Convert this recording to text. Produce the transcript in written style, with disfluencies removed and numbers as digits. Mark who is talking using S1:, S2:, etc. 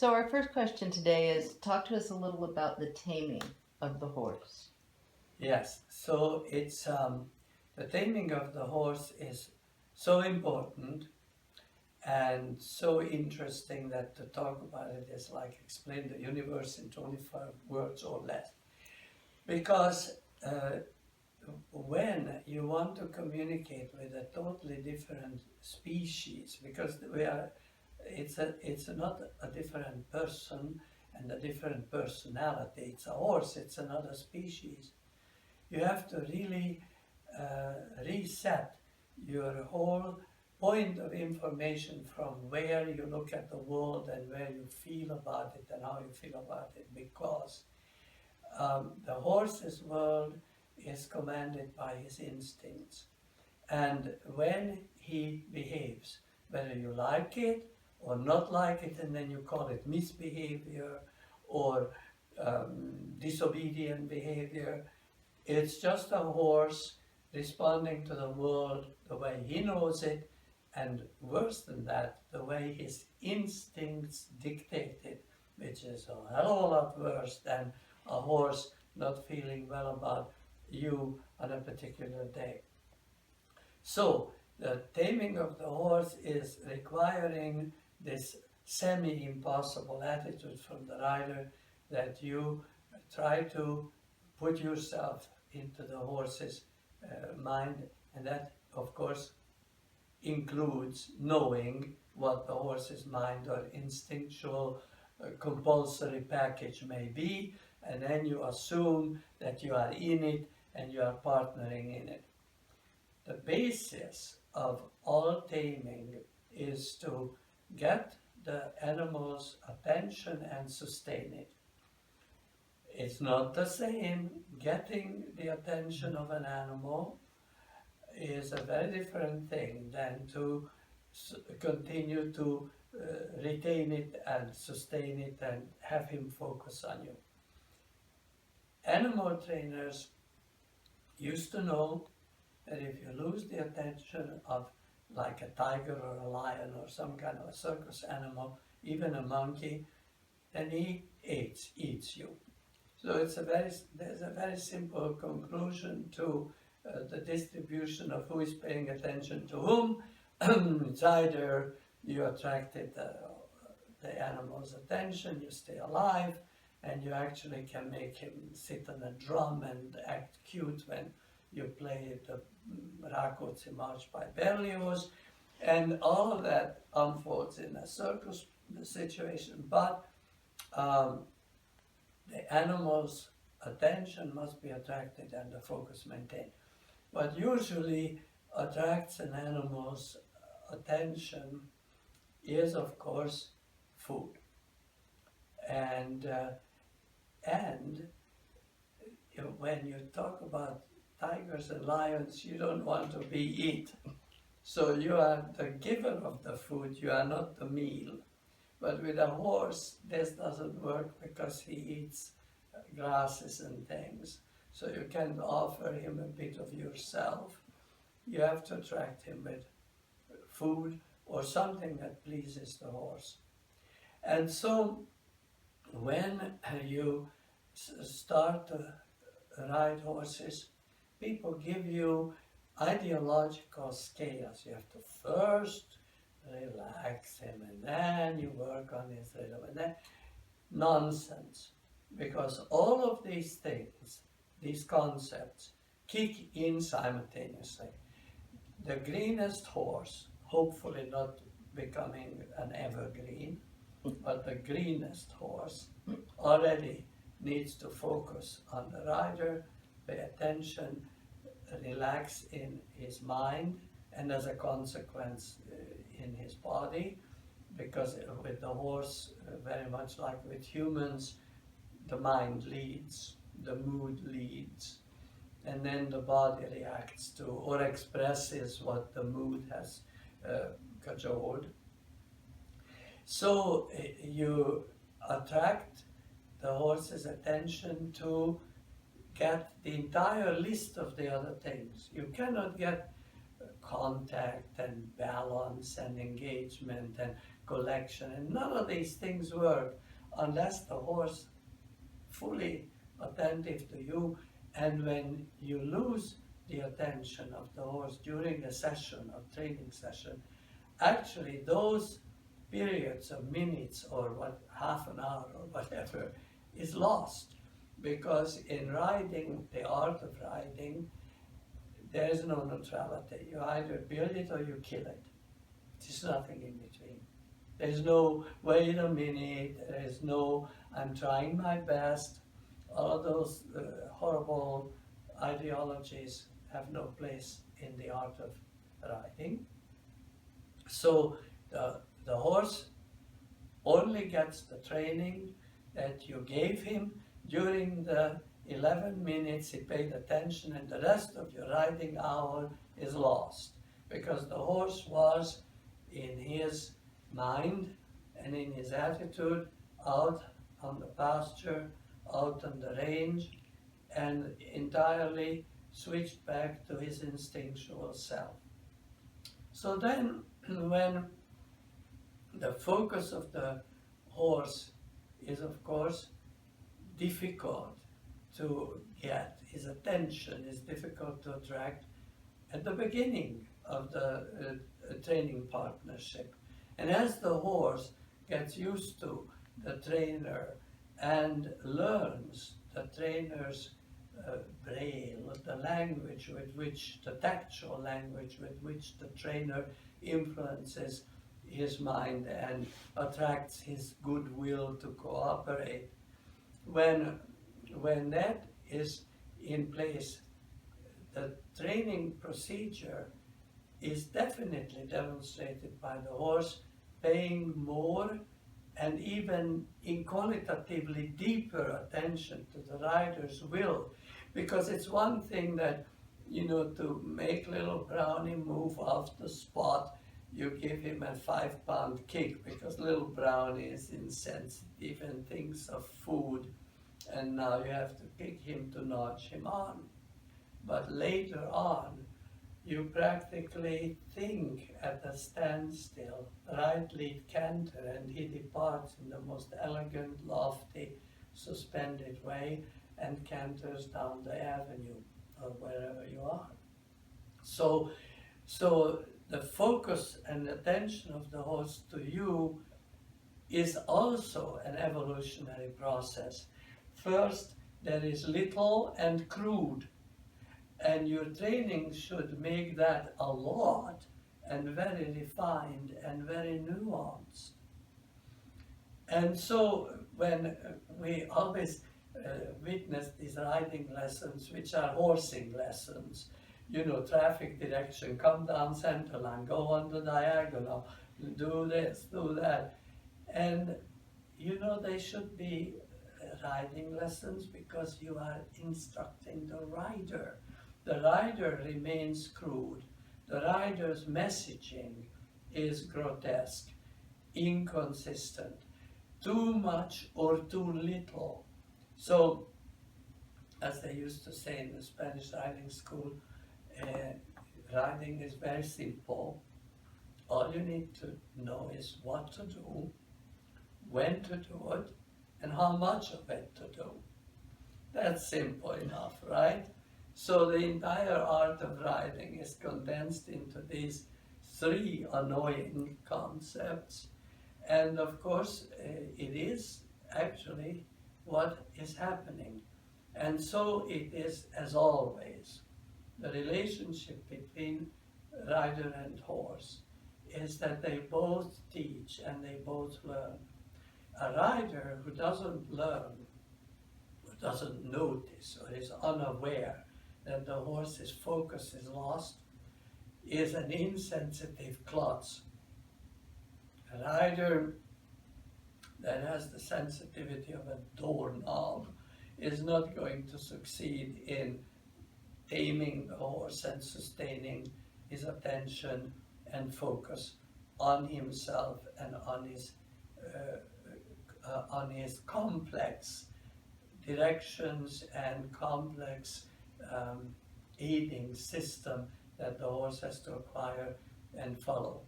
S1: So our first question today is, talk to us a little about the taming of the horse.
S2: Yes, so it's the taming of the horse is so important and so interesting that to talk about it is like explain the universe in 25 words or less. Because when you want to communicate with a totally different species, because it's not a different person and a different personality. It's a horse. It's another species. You have to really reset your whole point of information from where you look at the world and where you feel about it and how you feel about it, because the horse's world is commanded by his instincts. And when he behaves, whether you like it or not like it, and then you call it misbehavior or disobedient behavior, it's just a horse responding to the world the way he knows it, and worse than that, the way his instincts dictate it, which is a hell of a lot worse than a horse not feeling well about you on a particular day. So the taming of the horse is requiring this semi-impossible attitude from the rider, that you try to put yourself into the horse's mind, and that of course includes knowing what the horse's mind or instinctual compulsory package may be, and then you assume that you are in it and you are partnering in it. The basis of all taming is to get the animal's attention and sustain it. It's not the same. Getting the attention of an animal is a very different thing than to continue to retain it and sustain it and have him focus on you. Animal trainers used to know that if you lose the attention of like a tiger or a lion or some kind of a circus animal, even a monkey, then he eats you. So there's a very simple conclusion to the distribution of who is paying attention to whom. It's either you attracted the animal's attention, you stay alive, and you actually can make him sit on a drum and act cute when you play the Rákóczi March by Berlioz, and all of that unfolds in a circus situation, but the animal's attention must be attracted and the focus maintained. What usually attracts an animal's attention is, of course, food. And when you talk about tigers and lions, you don't want to be eaten. So you are the giver of the food, you are not the meal. But with a horse, this doesn't work because he eats grasses and things. So you can't offer him a bit of yourself. You have to attract him with food or something that pleases the horse. And so when you start to ride horses, people give you ideological scales. You have to first relax him and then you work on his rhythm, and then nonsense, because all of these things, these concepts, kick in simultaneously. The greenest horse, hopefully not becoming an evergreen, but the greenest horse already needs to focus on the rider, pay attention, relax in his mind, and as a consequence in his body, because with the horse, very much like with humans, the mind leads, the mood leads, and then the body reacts to or expresses what the mood has cajoled. So you attract the horse's attention to get the entire list of the other things. You cannot get contact and balance and engagement and collection. And none of these things work unless the horse fully attentive to you. And when you lose the attention of the horse during a session, a training session, actually those periods of minutes or half an hour or whatever is lost. Because in riding, the art of riding, there is no neutrality. You either build it or you kill it. There's nothing in between. There's no, wait a minute, there is no, I'm trying my best. All of those horrible ideologies have no place in the art of riding. So the horse only gets the training that you gave him during the 11 minutes he paid attention, and the rest of your riding hour is lost, because the horse was in his mind and in his attitude out on the pasture, out on the range, and entirely switched back to his instinctual self. So then, when the focus of the horse is, of course, difficult to get, his attention is difficult to attract at the beginning of the training partnership. And as the horse gets used to the trainer and learns the trainer's braille, the language with which, the tactual language with which the trainer influences his mind and attracts his goodwill to cooperate, when that is in place, the training procedure is definitely demonstrated by the horse paying more and even in qualitatively deeper attention to the rider's will. Because it's one thing that, to make little Brownie move off the spot, you give him a 5-pound kick because little Brownie is insensitive and thinks of food, and now you have to kick him to nudge him on. But later on, you practically think at a standstill, right lead canter, and he departs in the most elegant, lofty, suspended way and canters down the avenue or wherever you are. So the focus and attention of the horse to you is also an evolutionary process. First, there is little and crude, and your training should make that a lot and very refined and very nuanced. And so when we always witness these riding lessons, which are horsing lessons, traffic direction, come down center line, go on the diagonal, do this, do that. And they should be riding lessons because you are instructing the rider. The rider remains crude. The rider's messaging is grotesque, inconsistent, too much or too little. So, as they used to say in the Spanish riding school, riding is very simple. All you need to know is what to do, when to do it, and how much of it to do. That's simple enough, right? So the entire art of riding is condensed into these 3 annoying concepts. And of course, it is actually what is happening. And so it is, as always, the relationship between rider and horse is that they both teach and they both learn. A rider who doesn't learn, who doesn't notice or is unaware that the horse's focus is lost, is an insensitive klutz. A rider that has the sensitivity of a doorknob is not going to succeed in taming the horse and sustaining his attention and focus on himself and on his complex directions and complex aiding system that the horse has to acquire and follow.